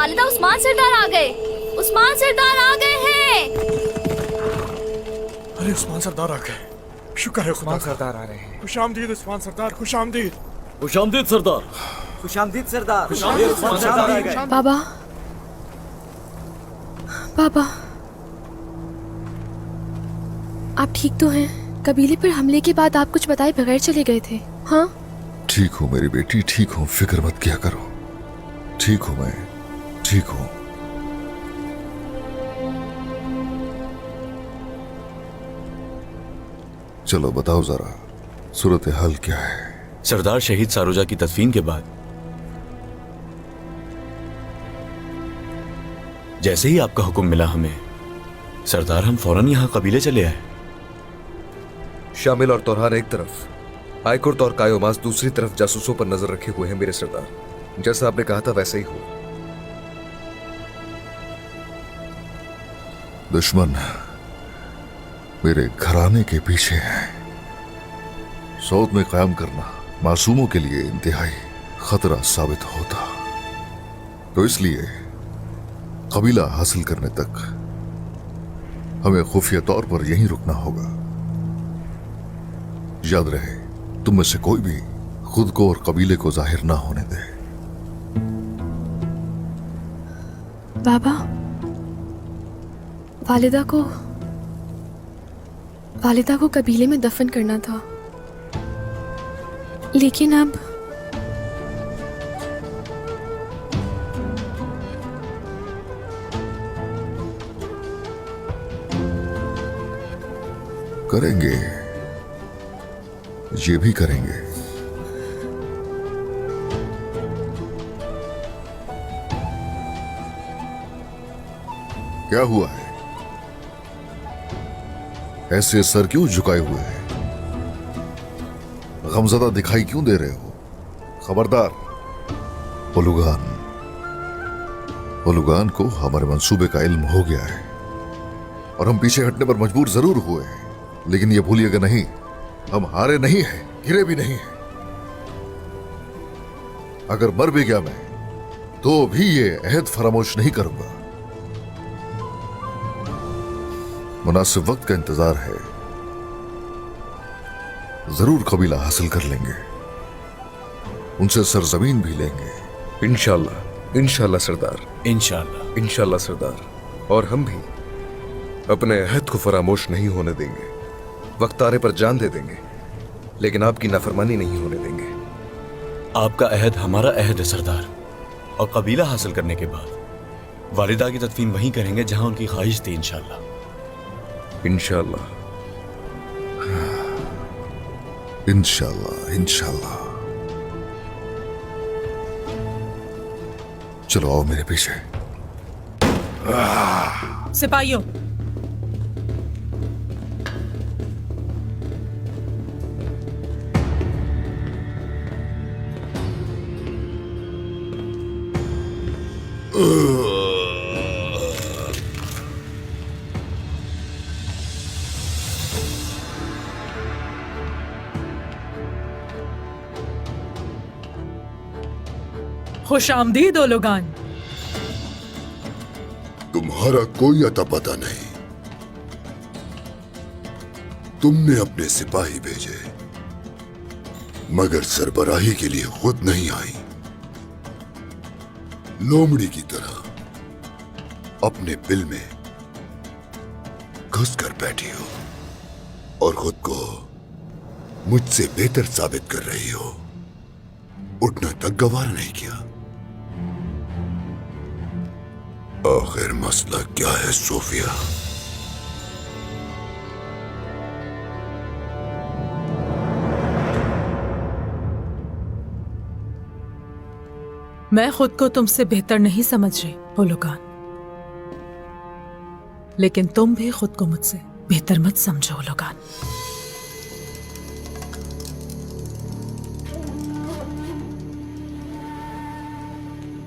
वालिदा, उस्मान सरदार आ गए। उस्मान सरदार आ गए हैं। अरे उस्मान सरदार आ गए, शुक्र है खुदा। उस्मान सरदार आ रहे हैं। खुशामदीद उस्मान सरदार, खुशामदीद। खुशामदीद सरदार। खुशामदीद सरदार। उस्मान सरदार आ गए। बाबा, बाबा, आप ठीक तो हैं? कबीले पर हमले के बाद आप कुछ बताए बगैर चले गए थे। हाँ, ठीक हूँ मेरी बेटी, ठीक हूँ, फिक्र मत किया करो। ठीक हूँ मैं, ठीक हूँ। चलो बताओ जरा, सूरत हाल क्या है? सरदार, शहीद सारोजा की तदफीन के बाद जैसे ही आपका हुक्म मिला हमें, सरदार, हम फौरन यहां कबीले चले आए। शामिल और तौरहान एक तरफ, आयकुर्त और कायोमास दूसरी तरफ जासूसों पर नजर रखे हुए हैं मेरे सरदार। जैसा आपने कहा था वैसे ही हो। दुश्मन मेरे घराने के पीछे है। सौद में कायम करना मासूमों के लिए इंतहाई खतरा साबित होता, तो इसलिए कबीला हासिल करने तक हमें खुफिया तौर पर यहीं रुकना होगा। याद रहे, तुम में से कोई भी खुद को और कबीले को जाहिर ना होने दे। बाबा, वालिदा को कबीले में दफन करना था, लेकिन अब करेंगे, ये भी करेंगे। क्या हुआ है? ऐसे सर क्यों झुकाए हुए हैं? गमज़दा दिखाई क्यों दे रहे हो? खबरदार, ओलुगान को हमारे मंसूबे का इल्म हो गया है और हम पीछे हटने पर मजबूर जरूर हुए हैं, लेकिन ये भूलिएगा नहीं, हम हारे नहीं हैं, गिरे भी नहीं हैं। अगर मर भी गया मैं, तो भी ये अहद फरामोश नहीं करूंगा। मुनासिब वक्त का इंतजार है, जरूर कबीला हासिल कर लेंगे, उनसे सरजमीन भी लेंगे। इंशाल्लाह, इंशाल्लाह सरदार, इंशाल्लाह, इंशाल्लाह सरदार। और हम भी अपने अहद को फरामोश नहीं होने देंगे। वक्त आने पर जान दे देंगे, लेकिन आपकी नाफरमानी नहीं होने देंगे। आपका अहद हमारा अहद है सरदार, और कबीला हासिल करने के बाद वालिदा की तदफीन वहीं करेंगे जहां उनकी ख्वाहिश थी। इंशाल्लाह, इंशाल्लाह, इंशाल्लाह, इंशाल्लाह। चलो आओ मेरे पीछे। सिपाहियों, खुशामदीद ओलुगान। तुम्हारा कोई अता पता नहीं। तुमने अपने सिपाही भेजे, मगर सरबराही के लिए खुद नहीं आई। लोमड़ी की तरह अपने बिल में घुस कर बैठी हो और खुद को मुझसे बेहतर साबित कर रही हो। उठना तक गवारा नहीं किया। आखिर मसला क्या है सोफिया? मैं खुद को तुमसे बेहतर नहीं समझ रही ओलुगान, लेकिन तुम भी खुद को मुझसे बेहतर मत समझो ओलुगान।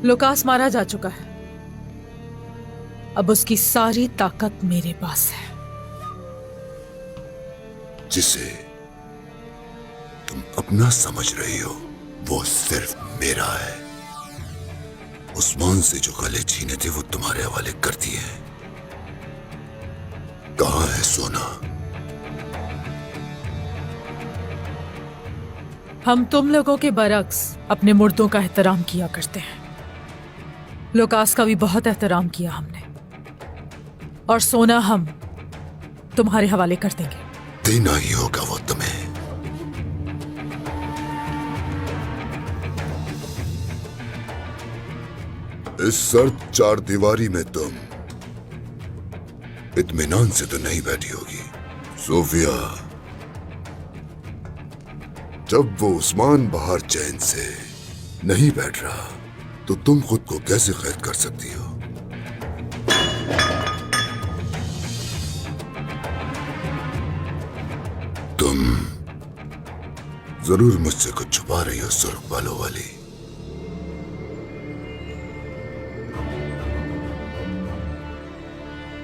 लुकास मारा जा चुका है, अब उसकी सारी ताकत मेरे पास है। जिसे तुम अपना समझ रही हो वो सिर्फ मेरा है। उस्मान से जो गले छीने थे वो तुम्हारे हवाले कर दिए। कहाँ है सोना? हम तुम लोगों के बरक्स अपने मुर्दों का एहतराम किया करते हैं। लोकास का भी बहुत एहतराम किया हमने, और सोना हम तुम्हारे हवाले कर देंगे। देना ही होगा वो तुम्हें। इस सर्द चार दीवारी में तुम इत्मीनान से तो नहीं बैठी होगी सोफिया। जब वो उस्मान बाहर चैन से नहीं बैठ रहा तो तुम खुद को कैसे कैद कर सकती हो? तुम जरूर मुझसे कुछ छुपा रही हो सुर्ख बालों वाली।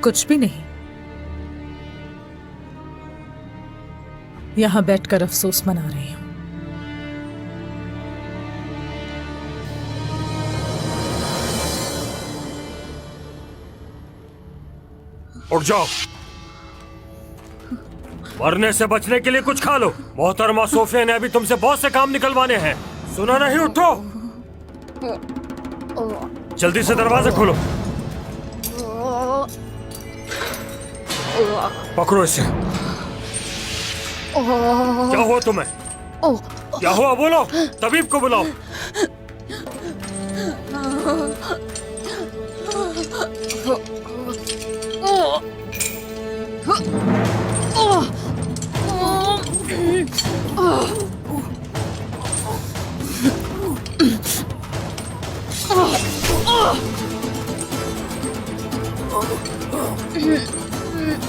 कुछ भी नहीं, यहां बैठकर अफसोस मना रही हूं। उठ जाओ, मरने से बचने के लिए कुछ खा लो। मोहतरमा सोफिया ने अभी तुमसे बहुत से काम निकलवाने हैं, सुना नहीं? उठो, जल्दी से दरवाजा खोलो। पकड़ो इसे। क्या हुआ तुम्हें? क्या हुआ बोलो, तबीब को बुलाओ।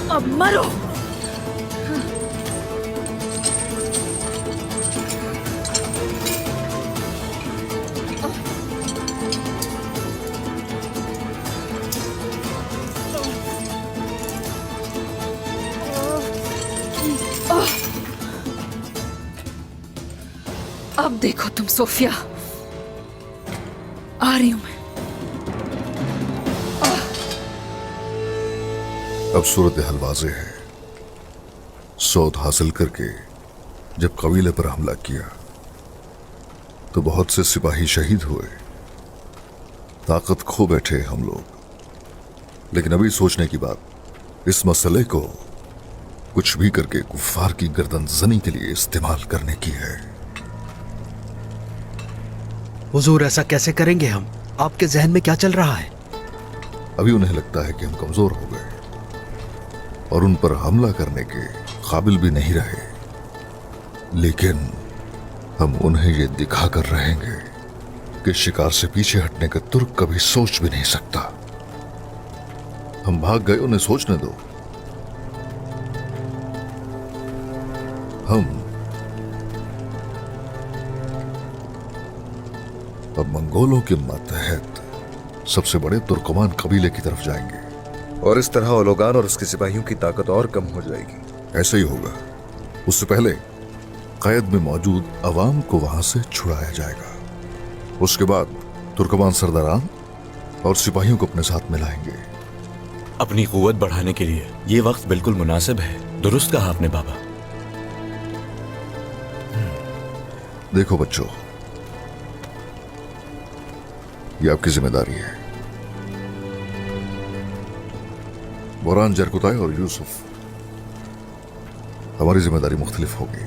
अब मरो। अब देखो तुम सोफिया, आ रही हूं मैं। अब सूरत हाल वाज़ेह है। सौद हासिल करके जब कबीले पर हमला किया तो बहुत से सिपाही शहीद हुए, ताकत खो बैठे हम लोग। लेकिन अभी सोचने की बात इस मसले को कुछ भी करके कुफ्फार की गर्दन जनी के लिए इस्तेमाल करने की है। हुजूर, ऐसा कैसे करेंगे हम? आपके जहन में क्या चल रहा है? अभी उन्हें लगता है कि हम कमजोर हो गए और उन पर हमला करने के काबिल भी नहीं रहे, लेकिन हम उन्हें ये दिखा कर रहेंगे कि शिकार से पीछे हटने का तुर्क कभी सोच भी नहीं सकता। हम भाग गए, उन्हें सोचने दो। हम अब मंगोलों के मातहत सबसे बड़े तुर्कमान कबीले की तरफ जाएंगे, और इस तरह ओलोगान और उसके सिपाहियों की ताकत और कम हो जाएगी। ऐसे ही होगा। उससे पहले कैद में मौजूद अवाम को वहां से छुड़ाया जाएगा। उसके बाद तुर्कमान सरदारान और सिपाहियों को अपने साथ मिलाएंगे। अपनी कुव्वत बढ़ाने के लिए ये वक्त बिल्कुल मुनासिब है। दुरुस्त कहा आपने बाबा। देखो बच्चों, ये आपकी जिम्मेदारी है। बोरान, जरकुताई और यूसुफ, हमारी जिम्मेदारी मुख्तलिफ होगी।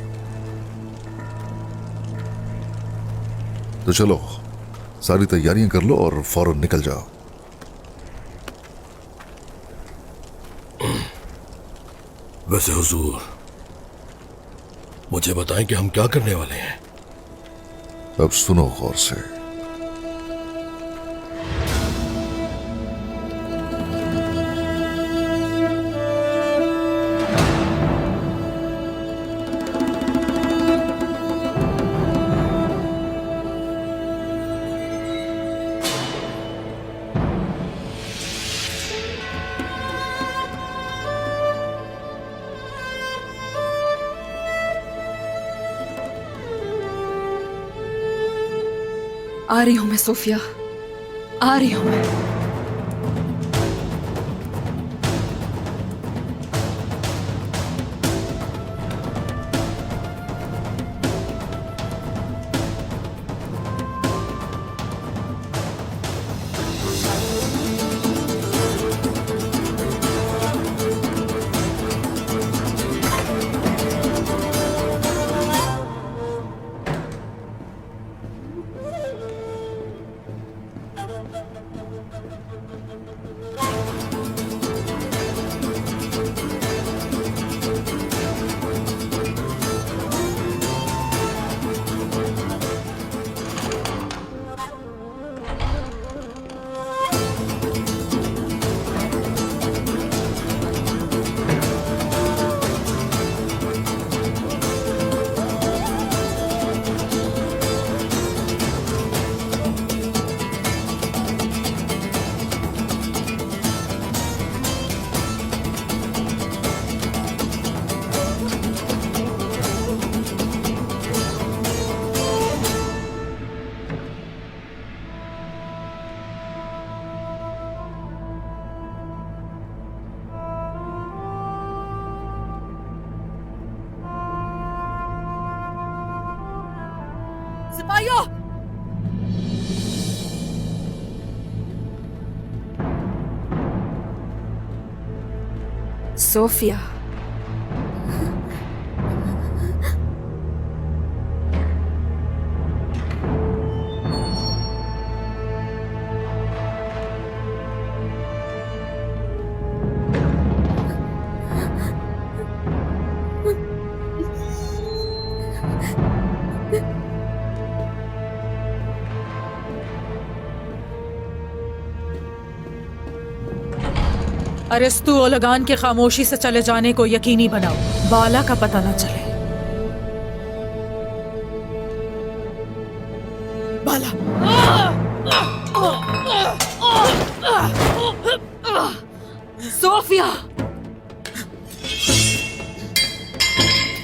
तो चलो, सारी तैयारियां कर लो और फौरन निकल जाओ। वैसे हुजूर, मुझे बताएं कि हम क्या करने वाले हैं। अब सुनो गौर से। आ रही हूं मैं सोफिया, आ रही हूं मैं। सिपाहियों! सोफिया, अरिस्तु ओलगान के खामोशी से चले जाने को यकीनी बनाओ, बाला का पता न चले। बाला! सोफिया!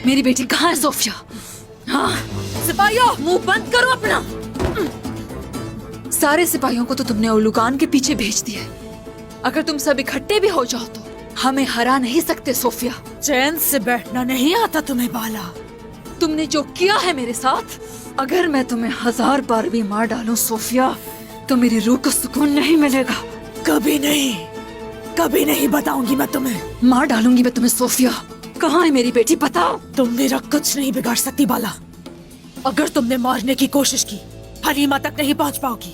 मेरी बेटी कहाँ है सोफिया? हाँ, सिपाहियों मुंह बंद करो अपना। सारे सिपाहियों को तो तुमने ओलगान के पीछे भेज दिया। अगर तुम सब इकट्ठे भी हो जाओ तो हमें हरा नहीं सकते सोफिया। चैन से बैठना नहीं आता तुम्हें बाला। तुमने जो किया है मेरे साथ, अगर मैं तुम्हें 1000 बार भी मार डालूं सोफिया, तो मेरी रूह को सुकून नहीं मिलेगा। कभी नहीं बताऊंगी मैं तुम्हें। मार डालूंगी मैं तुम्हें सोफिया। कहाँ है मेरी बेटी बताओ। तुम मेरा कुछ नहीं बिगाड़ सकती बाला। अगर तुमने मारने की कोशिश की, हलीमा तक नहीं पहुंच पाओगी।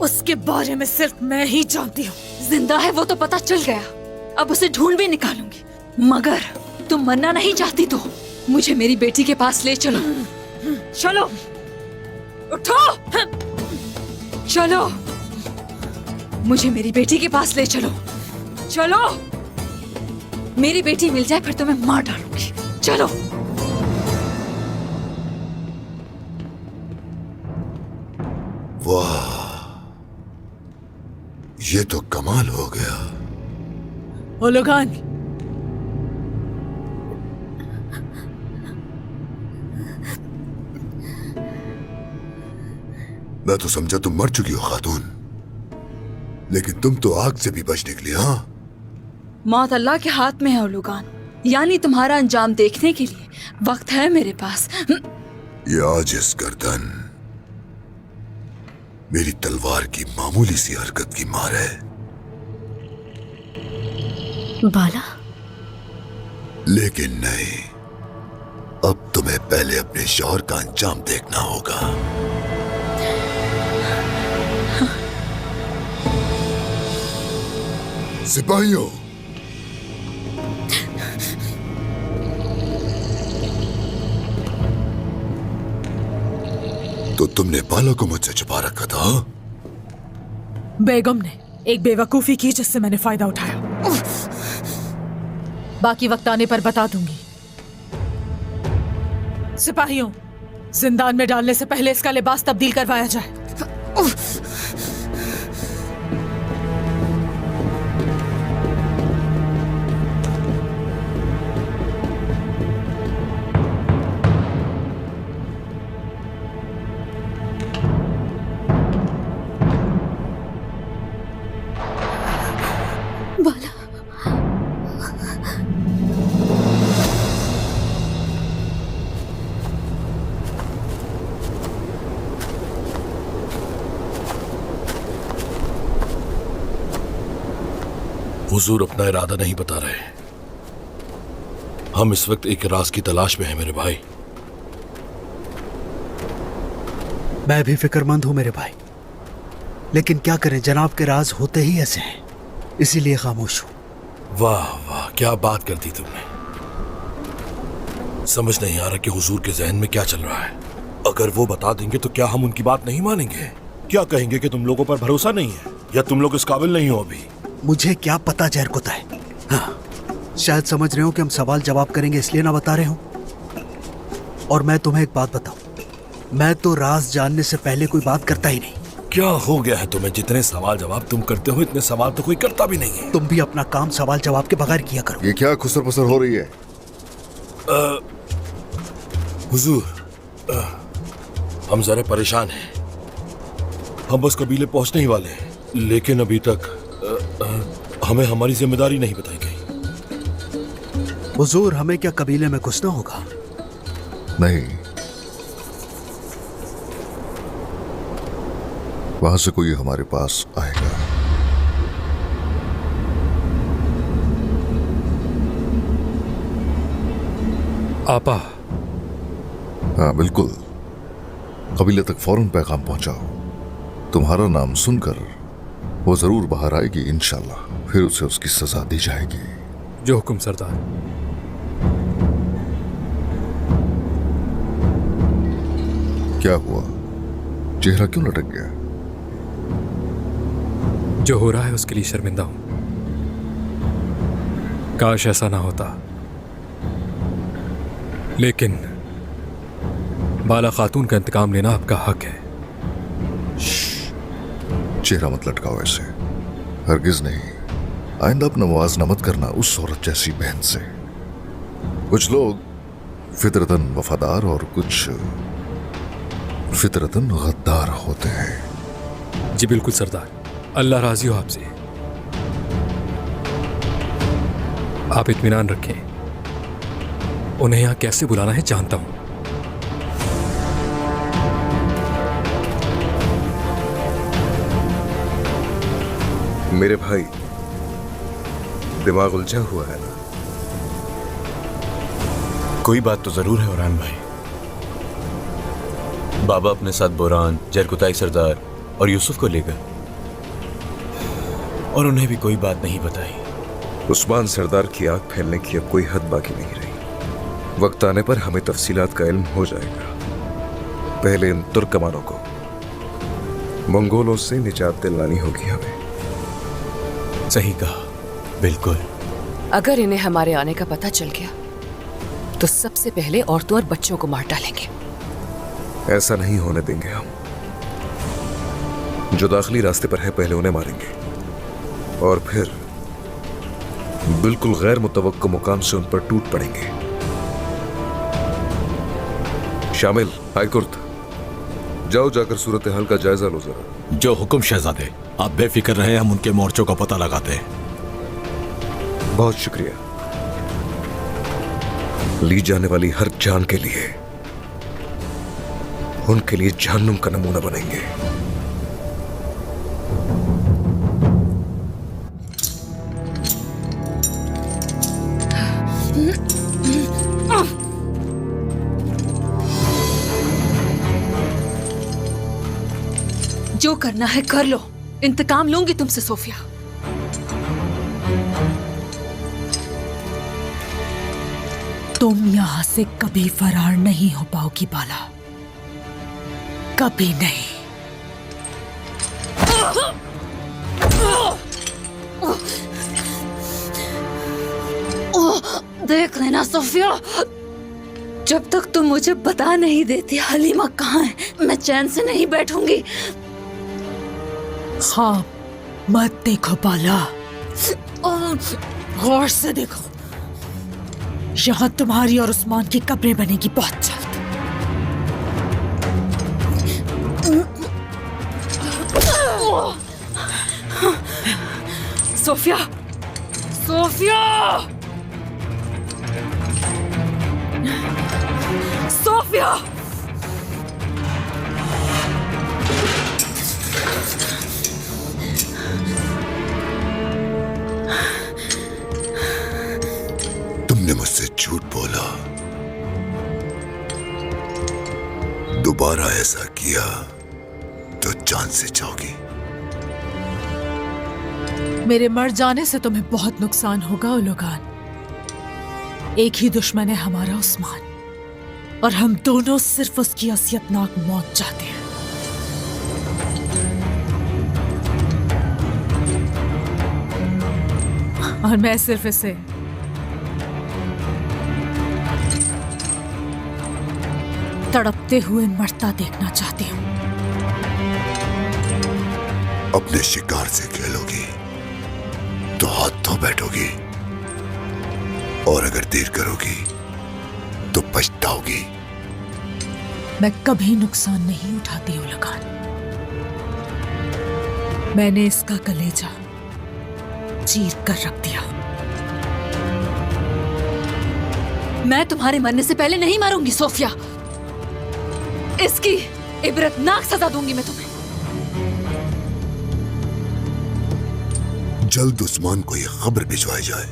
उसके बारे में सिर्फ मैं ही जानती हूँ। जिंदा है वो तो पता चल गया, अब उसे ढूंढ भी निकालूंगी। मगर तुम मरना नहीं चाहती तो मुझे मेरी बेटी के पास ले चलो। चलो, उठो, चलो, मुझे मेरी बेटी के पास ले चलो। चलो, मेरी बेटी मिल जाए फिर तुम्हें मार डालूंगी। चलो। वाह, ये तो कमाल हो गया। ओलगान, मैं तो समझा तुम मर चुकी हो खातून, लेकिन तुम तो आग से भी बच निकली। हाँ, मौत अल्लाह के हाथ में है ओलगान, यानी तुम्हारा अंजाम देखने के लिए वक्त है मेरे पास। ये आजिज़ गर्दन मेरी तलवार की मामूली सी हरकत की मार है। बाला? लेकिन नहीं, अब तुम्हें पहले अपने शौहर का अंजाम देखना होगा। सिपाहियों, तो तुमने बाला को मुझसे छुपा रखा था? बेगम ने एक बेवकूफी की जिससे मैंने फायदा उठाया। बाकी वक्त आने पर बता दूंगी। सिपाहियों, जिंदान में डालने से पहले इसका लिबास तब्दील करवाया जाए। हुजूर अपना इरादा नहीं बता रहे। हम इस वक्त एक राज की तलाश में हैं मेरे भाई। मैं भी फिक्रमंद हूं मेरे भाई, लेकिन क्या करें, जनाब के राज होते ही ऐसे हैं, इसीलिए खामोश हूं। वाह वाह, क्या बात कर दी तुमने। समझ नहीं आ रहा कि हुजूर के जहन में क्या चल रहा है। अगर वो बता देंगे तो क्या हम उनकी बात नहीं मानेंगे? क्या कहेंगे कि तुम लोगों पर भरोसा नहीं है या तुम लोग इस काबिल नहीं हो अभी? मुझे क्या पता जहर को है। हाँ, शायद समझ रहे हो कि हम सवाल जवाब करेंगे इसलिए ना बता रहे हो। और मैं तुम्हें एक बात बताऊं, मैं तो राज जानने से पहले कोई बात करता ही नहीं। क्या हो गया है तुम्हें? जितने सवाल जवाब तुम करते हो इतने सवाल तो कोई करता भी नहीं है। तुम भी अपना काम सवाल जवाब के बगैर किया करो। ये क्या खुसर पुसर हो रही है? हुजूर, हम जरा परेशान हैं। हम बस कबीले पहुंचने ही वाले हैं, लेकिन अभी तक हमें हमारी जिम्मेदारी नहीं बताई गई। हुजूर, हमें क्या कबीले में घुसना होगा? नहीं, वहां से कोई हमारे पास आएगा। आपा। हाँ बिल्कुल, कबीले तक फौरन पैगाम पहुंचाओ। तुम्हारा नाम सुनकर वो जरूर बाहर आएगी इंशाल्लाह, फिर उसे उसकी सजा दी जाएगी। जो हुक्म सरदार। क्या हुआ, चेहरा क्यों लटक गया? जो हो रहा है उसके लिए शर्मिंदा हूं। काश ऐसा ना होता, लेकिन बाला खातून का इंतकाम लेना आपका हक है। चेहरा मत लटकाओ ऐसे, हरगिज नहीं। आइंदा अपना मुआवजा मत करना उस औरत जैसी बहन से। कुछ लोग फितरतन वफादार और कुछ फितरतन गद्दार होते हैं। जी बिल्कुल सरदार, अल्लाह राजी हो आपसे। आप इत्मीनान रखें, उन्हें यहां कैसे बुलाना है जानता हूं। मेरे भाई, दिमाग उलझा हुआ है ना? कोई बात तो जरूर है औरान भाई। बाबा अपने साथ बोरान, जरकुताई सरदार और यूसुफ को ले गए और उन्हें भी कोई बात नहीं बताई। उस्मान सरदार की आग फैलने की अब कोई हद बाकी नहीं रही। वक्त आने पर हमें तफसीलात का इल्म हो जाएगा। पहले इन तुर्क कमानों को मंगोलों से निजात दिलानी होगी हमें। सही कहा, बिल्कुल। अगर इन्हें हमारे आने का पता चल गया तो सबसे पहले औरतों और बच्चों को मार डालेंगे। ऐसा नहीं होने देंगे हम। जो दाखिली रास्ते पर है पहले उन्हें मारेंगे और फिर बिल्कुल गैर मुतवक्को मुकाम से उन पर टूट पड़ेंगे। शामिल, हाईकुर्त, जाओ जाकर सूरत हाल का जायजा लो जरा। जो हुक्म शहजादे, आप बेफिक्र रहे, हम उनके मोर्चों का पता लगाते हैं। बहुत शुक्रिया। ली जाने वाली हर जान के लिए उनके लिए जहन्नुम का नमूना बनेंगे। जो करना है कर लो, इंतकाम लूंगी तुमसे सोफिया। तुम यहां से कभी फरार नहीं हो पाओगी बाला, कभी नहीं। देख लेना सोफिया, जब तक तुम मुझे बता नहीं देती हलीमा कहाँ है, मैं चैन से नहीं बैठूंगी। ख्वाब मत देखो बाला, गौर से देखो। यहाँ तुम्हारी और उस्मान की कब्रें बनेगी बहुत जल्द। Sophia, Sophia, Sophia. दोबारा ऐसा किया तो जान से जाओगी। मेरे मर जाने से तुम्हें बहुत नुकसान होगा उलुगान। एक ही दुश्मन है हमारा, उस्मान, और हम दोनों सिर्फ उसकी असियतनाक मौत चाहते हैं। और मैं सिर्फ इसे तड़पते हुए मरता देखना चाहती हूँ। अपने शिकार से खेलोगी तो हाथ धो बैठोगी, और अगर देर करोगी तो पछताओगी। मैं कभी नुकसान नहीं उठाती उलुगान। मैंने इसका कलेजा चीर कर रख दिया। मैं तुम्हारे मरने से पहले नहीं मारूंगी सोफिया। इसकी इबरतनाक सजा दूंगी मैं तुम्हें। जल्द उस्मान को यह खबर भिजवाई जाए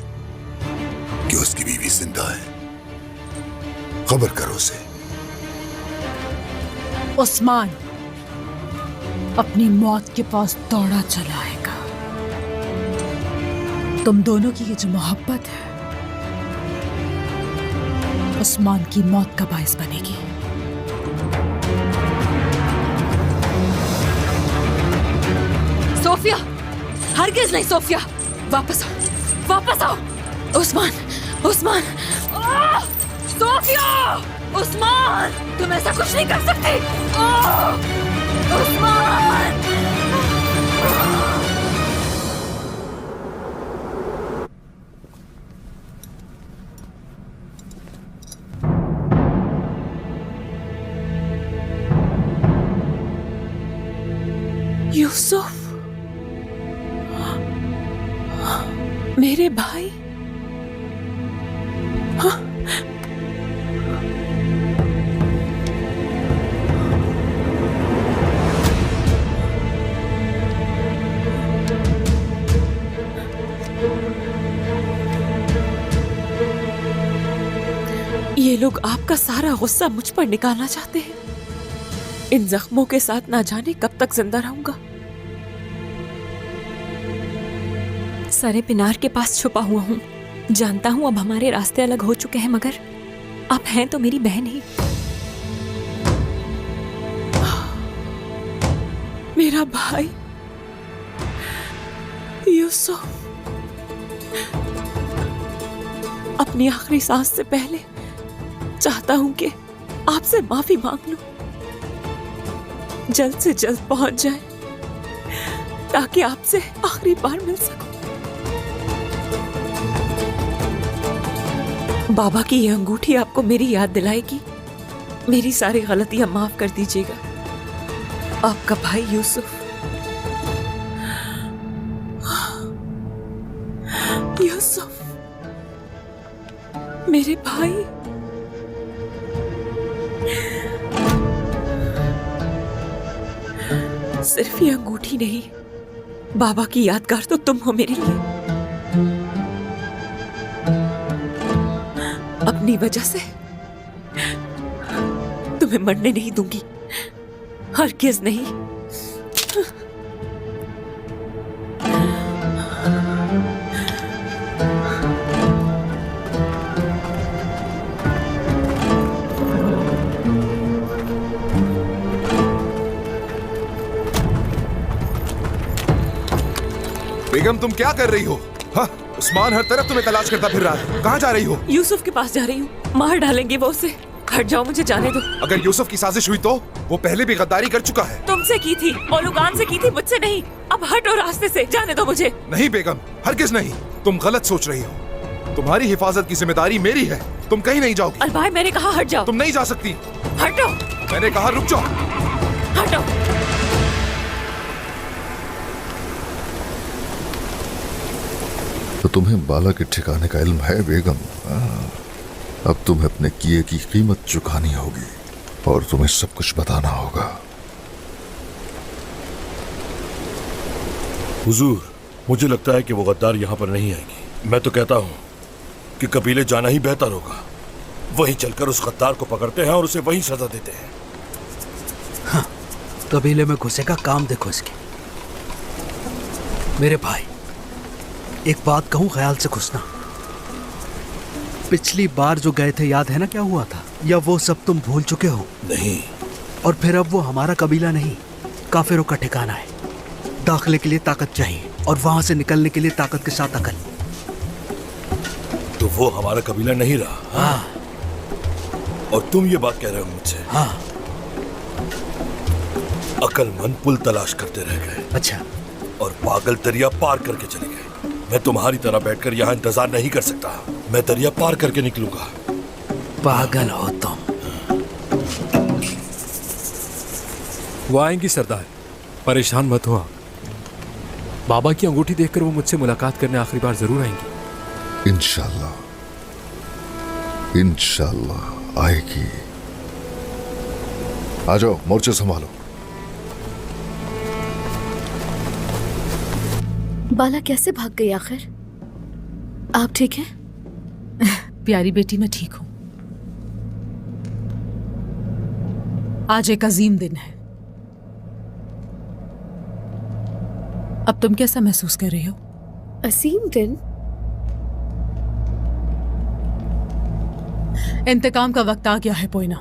कि उसकी बीवी जिंदा है। खबर करो उसे। उस्मान अपनी मौत के पास दौड़ा चला आएगा। तुम दोनों की ये जो मोहब्बत है उस्मान की मौत का बायस बनेगी। सोफिया, हरगिज नहीं सोफिया, वापस आओ, वापस आओ। उस्मान, उस्मान, सोफिया, उस्मान, तुम ऐसा कुछ नहीं कर सकते। उस्मान, यूसुफ, मेरे भाई। हाँ? ये लोग आपका सारा गुस्सा मुझ पर निकालना चाहते हैं। इन जख्मों के साथ ना जाने कब तक जिंदा रहूंगा। सरे पिनार के पास छुपा हुआ हूँ। जानता हूँ अब हमारे रास्ते अलग हो चुके हैं, मगर आप हैं तो मेरी बहन ही। मेरा भाई यूसुफ, अपनी आखिरी सांस से पहले चाहता हूं कि आपसे माफी मांग लूं। जल्द से जल्द पहुंच जाए ताकि आपसे आखिरी बार मिल सकूं। बाबा की ये अंगूठी आपको मेरी याद दिलाएगी। मेरी सारी गलतियां माफ कर दीजिएगा। आपका भाई यूसुफ। यूसुफ, मेरे भाई। सिर्फ ये अंगूठी नहीं, बाबा की यादगार तो तुम हो मेरे लिए। अपनी वजह से तुम्हें मरने नहीं दूंगी, हरगिज़ नहीं। बेगम, तुम क्या कर रही हो? हाँ, उस्मान हर तरफ तुम्हें तलाश करता फिर रहा है। कहाँ जा रही हो? यूसुफ के पास जा रही हूँ। मार डालेंगे वो उसे। हट जाओ, मुझे जाने दो। अगर यूसुफ की साजिश हुई तो वो पहले भी गद्दारी कर चुका है। तुमसे की थी, ओलुगान से की थी, मुझसे नहीं। अब हटो रास्ते से, जाने दो मुझे। नहीं बेगम, हरगिज़ नहीं। तुम गलत सोच रही हो। तुम्हारी हिफाजत की जिम्मेदारी मेरी है। तुम कहीं नहीं जाओगी। अलभाई, मैंने कहा हट जाओ। तुम नहीं जा सकती। हटो। मैंने कहा रुक जाओ। हटो। तो तुम्हें बाला के ठिकाने का इल्म है बेगम। अब तुम्हें अपने किए की कीमत चुकानी होगी और तुम्हें सब कुछ बताना होगा। हुजूर, मुझे लगता है कि वो गद्दार यहाँ पर नहीं आएगी। मैं तो कहता हूँ कि कबीले जाना ही बेहतर होगा। वहीं चलकर उस गद्दार को पकड़ते हैं और उसे वहीं सजा देते हैं। कबीले में घुसेगा, काम देखो इसके। मेरे भाई, एक बात कहूं, ख्याल से घुसना। पिछली बार जो गए थे याद है ना क्या हुआ था? या वो सब तुम भूल चुके हो? नहीं। और फिर अब वो हमारा कबीला नहीं, काफिरों का ठिकाना है। दाखिले के लिए ताकत चाहिए और वहां से निकलने के लिए ताकत के साथ अकल। तो वो हमारा कबीला नहीं रहा? हाँ। और तुम ये बात कह रहे हो मुझसे? हाँ। अकलमंद पुल तलाश करते रह गए। अच्छा। और पागल दरिया पार करके चले गए। मैं तुम्हारी तरह बैठकर यहाँ इंतजार नहीं कर सकता। मैं दरिया पार करके निकलूंगा। पागल हो तुम। वो आएंगी सरदार, परेशान मत हो आप। बाबा की अंगूठी देखकर वो मुझसे मुलाकात करने आखिरी बार जरूर आएंगी। इंशाल्लाह, इंशाल्लाह आएगी। आ जाओ, मोर्चे संभालो। बाला कैसे भाग गई आखिर? आप ठीक हैं? प्यारी बेटी, मैं ठीक हूं। आज एक अजीम दिन है। अब तुम कैसा महसूस कर रही हो? अजीम दिन? इंतकाम का वक्त आ गया है पोइना।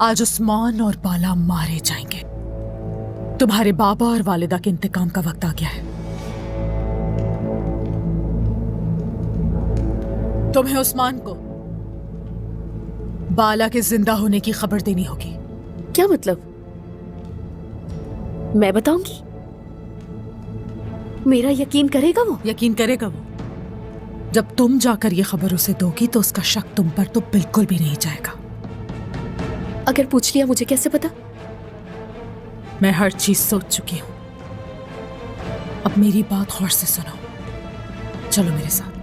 आज उस्मान और बाला मारे जाएंगे। तुम्हारे बाबा और वालिदा के इंतकाम का वक्त आ गया है। तुम्हें उस्मान को बाला के जिंदा होने की खबर देनी होगी। क्या मतलब? मैं बताऊंगी? मेरा यकीन करेगा वो? यकीन करेगा वो। जब तुम जाकर ये खबर उसे दोगी तो उसका शक तुम पर तो बिल्कुल भी नहीं जाएगा। अगर पूछ लिया, मुझे कैसे पता? मैं हर चीज सोच चुकी हूं। अब मेरी बात गौर से सुनो। चलो मेरे साथ।